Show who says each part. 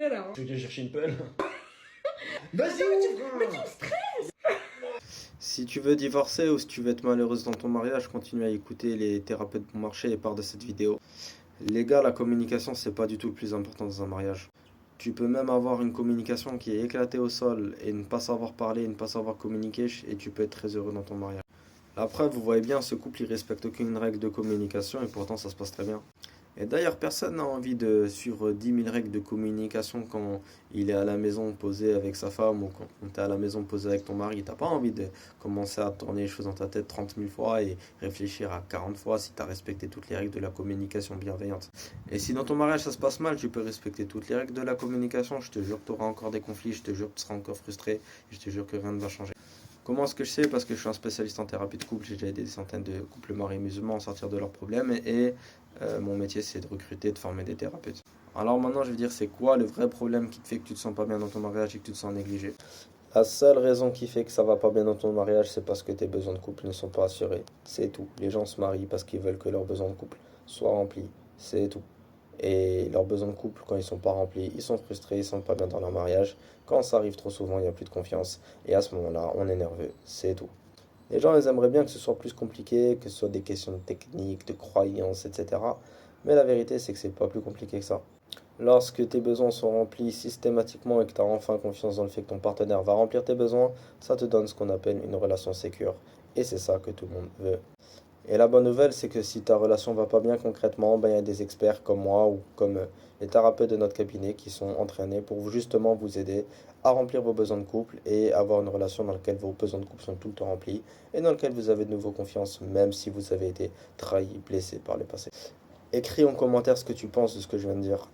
Speaker 1: Tu veux que je cherche une pelle?
Speaker 2: Vas-y,
Speaker 3: Si tu veux divorcer ou si tu veux être malheureuse dans ton mariage, continue à écouter les thérapeutes bon marché et part de cette vidéo. Les gars, la communication, c'est pas du tout le plus important dans un mariage. Tu peux même avoir une communication qui est éclatée au sol et ne pas savoir parler, ne pas savoir communiquer et tu peux être très heureux dans ton mariage. La preuve, vous voyez bien, ce couple, il respecte aucune règle de communication et pourtant ça se passe très bien. Et d'ailleurs, personne n'a envie de suivre 10 000 règles de communication quand il est à la maison posé avec sa femme ou quand tu es à la maison posé avec ton mari. T'as pas envie de commencer à tourner les choses dans ta tête 30 000 fois et réfléchir à 40 fois si tu as respecté toutes les règles de la communication bienveillante. Et si dans ton mariage ça se passe mal, tu peux respecter toutes les règles de la communication. Je te jure que tu auras encore des conflits, je te jure que tu seras encore frustré et je te jure que rien ne va changer. Comment est-ce que je sais? Parce que je suis un spécialiste en thérapie de couple, j'ai déjà aidé des centaines de couples mariés musulmans à sortir de leurs problèmes et mon métier c'est de recruter, de former des thérapeutes. Alors maintenant je vais dire c'est quoi le vrai problème qui te fait que tu te sens pas bien dans ton mariage et que tu te sens négligé. La seule raison qui fait que ça va pas bien dans ton mariage c'est parce que tes besoins de couple ne sont pas assurés. C'est tout. Les gens se marient parce qu'ils veulent que leurs besoins de couple soient remplis. C'est tout. Et leurs besoins de couple, quand ils sont pas remplis, ils sont frustrés, ils sont pas bien dans leur mariage. Quand ça arrive trop souvent, il n'y a plus de confiance. Et à ce moment-là, on est nerveux. C'est tout. Les gens, ils aimeraient bien que ce soit plus compliqué, que ce soit des questions de technique, de croyances, etc. Mais la vérité, c'est que c'est pas plus compliqué que ça. Lorsque tes besoins sont remplis systématiquement et que tu as enfin confiance dans le fait que ton partenaire va remplir tes besoins, ça te donne ce qu'on appelle une relation sécure. Et c'est ça que tout le monde veut. Et la bonne nouvelle, c'est que si ta relation va pas bien concrètement, ben, il y a des experts comme moi ou comme les thérapeutes de notre cabinet qui sont entraînés pour justement vous aider à remplir vos besoins de couple et avoir une relation dans laquelle vos besoins de couple sont tout le temps remplis et dans laquelle vous avez de nouveau confiance, même si vous avez été trahi, blessé par le passé. Écris en commentaire ce que tu penses de ce que je viens de dire.